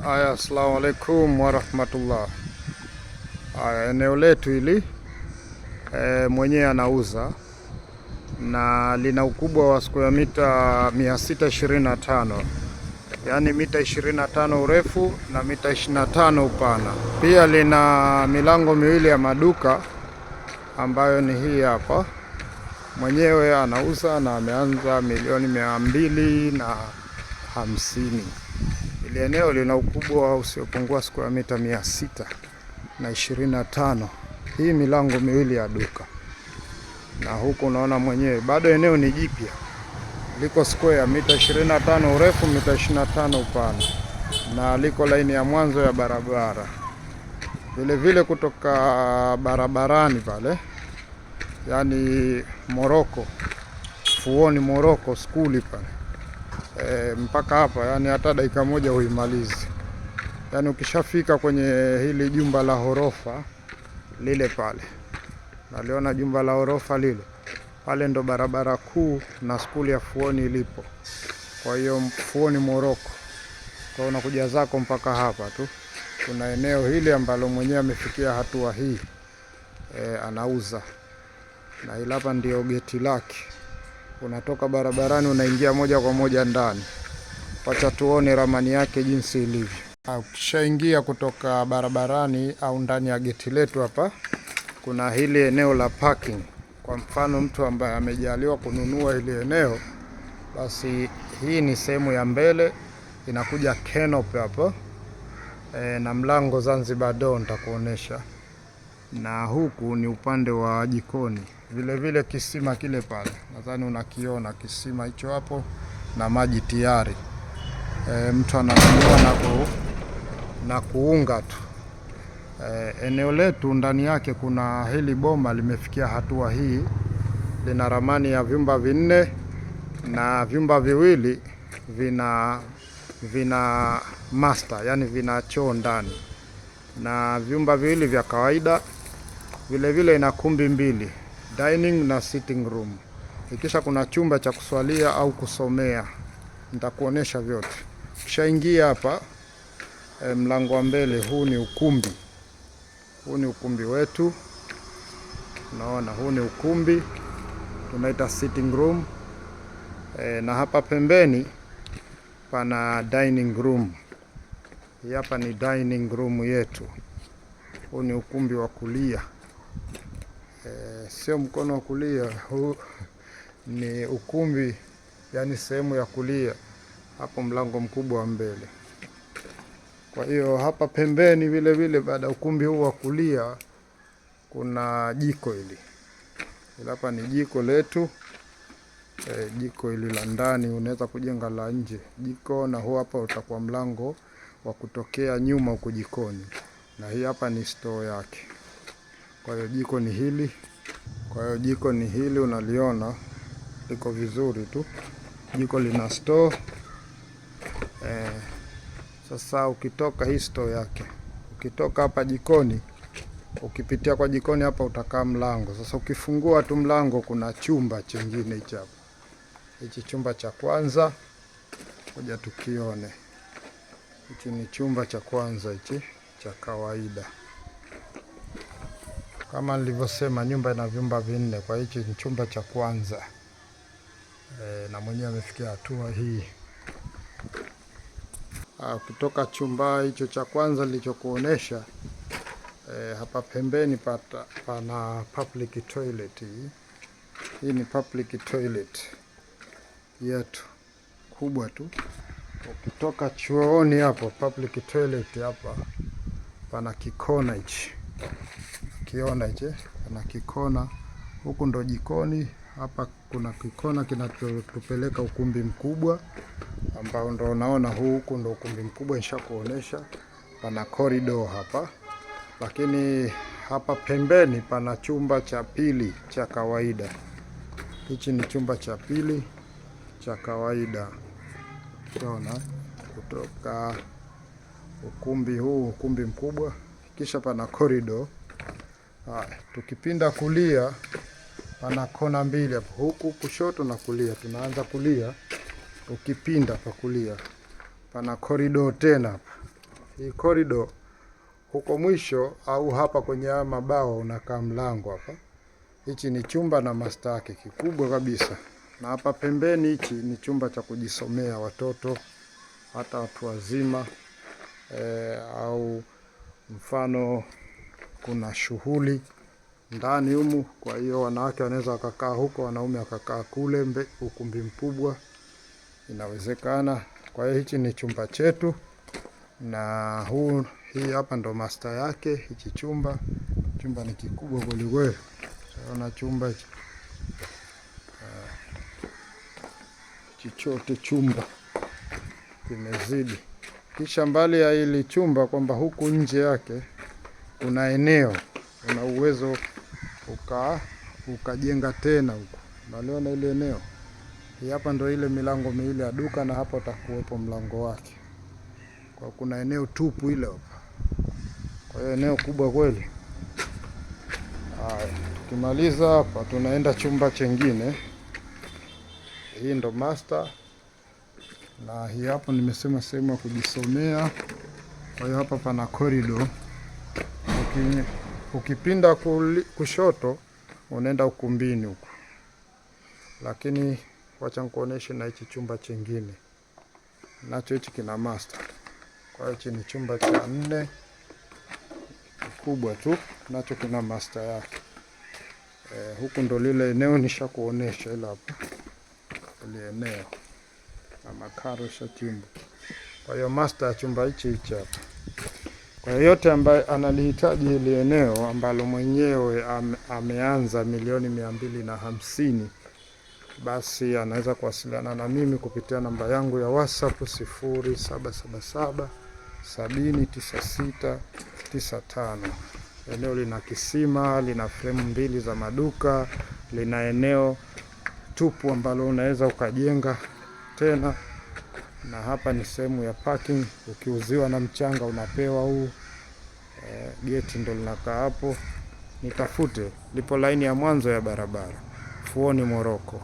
Aya, assalamu alaikum warahmatullah. Aya, eneo letu hili mwenyewe anauza na lina ukubwa wa square mita 625, yaani mita 25 urefu na mita 25 upana. Pia lina milango miwili ya maduka ambayo ni hii hapa. Mwenyewe anauza na ameanza 250,000. Ili eneo lina ukubwa usiopungua square mita 625. Hii milango miwili ya duka. Na huku unaona mwenyewe bado eneo ni jipya. Liko square mita 25 urefu, mita 25 upana. Na liko laini ya mwanzo ya barabara. Vile vile kutoka barabarani pale, yani Moroko, Fuoni Moroko skuli pale, mpaka hapa, yani hata dakika moja huimalizi. Yani ukishafika kwenye hili jumba la ghorofa lile pale, naliona jumba la ghorofa lile pale, ndo barabara kuu na skuli ya Fuoni ilipo. Kwa hiyo Fuoni Moroko, kwa unakuja zako mpaka hapa tu. Kuna eneo hili ambalo mwenyewe amefikia hatua hii, anauza. Na hili hapa ndio geti lake. Unatoka barabarani unaingia moja kwa moja ndani. Wacha tuone ramani yake jinsi ilivyo. Ukishaingia kutoka barabarani au ndani ya geti letu hapa, kuna hili eneo la parking. Kwa mfano mtu ambaye amejaliwa kununua hili eneo, basi hii ni sehemu ya mbele, inakuja canopy hapa. Na mlango Zanzibar door nitakuonesha. Na huku ni upande wa jikoni. Vile vile kisima kile pale, nadhani unakiona kisima hicho hapo, na maji tayari. Mtu ananunua na kuunga tu. Eneo letu ndani yake kuna hili boma limefikia hatua hii. Lina ramani ya vyumba 4 na vyumba viwili vina master, yani vina choo ndani, na vyumba viwili vya kawaida. Vile vile ina kumbi 2, dining na sitting room. Ikisha kuna chumba cha kuswalia au kusomea. Nitakuonesha vyote. Kishaingia hapa, mlango wa mbele, huu ni ukumbi. Huu ni ukumbi wetu. Unaona, huu ni ukumbi, tunaita sitting room. Na hapa pembeni pana dining room. Hii hapa ni dining room yetu. Huu ni ukumbi wa kulia. Sio mkono wa kulia, huu ni ukumbi, yani sehemu ya kulia. Hapo mlango mkubwa wa mbele. Kwa hiyo hapa pembeni vile vile, baada ukumbi huu wa kulia, kuna jiko hili. Hapa ni jiko letu. Jiko hili la ndani unaweza kujenga la nje jiko, na huu hapa utakuwa mlango wa kutokea nyuma huko jikoni. Na hii hapa ni store yake. Kwa hiyo jiko ni hili. Unaliona liko vizuri tu. Jiko lina store. Sasa ukitoka hii store yake, ukitoka hapa jikoni, ukipitia kwa jikoni hapa utakaa mlango. Sasa ukifungua tu mlango, kuna chumba chingine hicho hapa. Hichi chumba cha kwanza, ngoja tukione. Hichi ni chumba cha kwanza, hichi cha kawaida. Kama nilivyosema, nyumba ina vyumba 4, kwa hichi ni chumba cha kwanza. Na mwenyewe amefikia hatua hii. Kutoka chumba hicho cha kwanza nilichokuonesha, hapa pembeni pana public toilet. Hii ni public toilet yetu kubwa tu. Ukitoka chooni hapo public toilet hapa, pana kikona hichi. Kiona hichi, pana kikona. Huku ndo jikoni. Hapa kuna kikona kinatupeleka ukumbi mkubwa, ambao ndo unaona huku ndo ukumbi mkubwa nishakuonesha. Pana corridor hapa. Lakini hapa pembeni pana chumba cha pili cha kawaida. Hichi ni chumba cha pili cha kawaida. Unaona, kutoka ukumbi huu, ukumbi mkubwa, kisha pana corridor. Tukipinda kulia, pana kona 2 hapo, huku kushoto na kulia. Tunaanza kulia, ukipinda pa kulia pana corridor tena hapa. hii corridor huko mwisho au hapa kwenye haya mabao unakaa mlango hapa. Hichi ni chumba na master yake kikubwa kabisa. Na hapa pembeni hichi ni chumba cha kujisomea watoto hata watu wazima, au mfano kuna shughuli ndani humu, kwa hiyo wanawake wanaweza wakakaa huko, wanaume wakakaa kule ukumbi mkubwa, inawezekana. Kwa hiyo hichi ni chumba chetu, na hii hapa ndo master yake. Hichi chumba ni kikubwa kweli kweli. Unaona chumba hichi chote chumba kimezidi. Kisha mbali ya hili chumba kwamba huku nje yake kuna eneo, una uwezo ukajenga tena huko. Unaliona ile eneo? Hii hapa ndio ile milango miwili ya duka, na hapa utakuwepo mlango wake. Kwa kuna eneo tupu ile hapa. Kwa hiyo eneo kubwa kweli. Haya, tukimaliza hapa tunaenda chumba chengine. Hii ndo master. Na hii hapo nimesema sehemu ya kujisomea. Kwa hiyo hapa pana corridor. Ukipinda kushoto unaenda ukumbini huko. Lakini wacha nikuoneshe na hichi chumba chengine. Nacho hichi kina master. Kwa hiyo hichi ni chumba cha 4. Kubwa tu, nacho kina master yake. Huku ndo lile eneo nishakuonesha ile hapa. Ile eneo na makaro shatimbu. Kwa hiyo master ya chumba hichi hapa. Kwa hiyo yote ambaye analihitaji ile eneo ambalo mwenyewe ameanza $250,000, basi anaweza kuwasiliana na mimi kupitia namba yangu ya WhatsApp 0777 709695. Eneo lina kisima, lina fremu 2 za maduka, lina eneo tupu ambalo unaweza ukajenga tena, na hapa ni sehemu ya parking. Ukiuziwa na mchanga unapewa huu. Geti ndo linakaa hapo. Nitafute, lipo laini ya mwanzo ya barabara, Fuoni Moroko.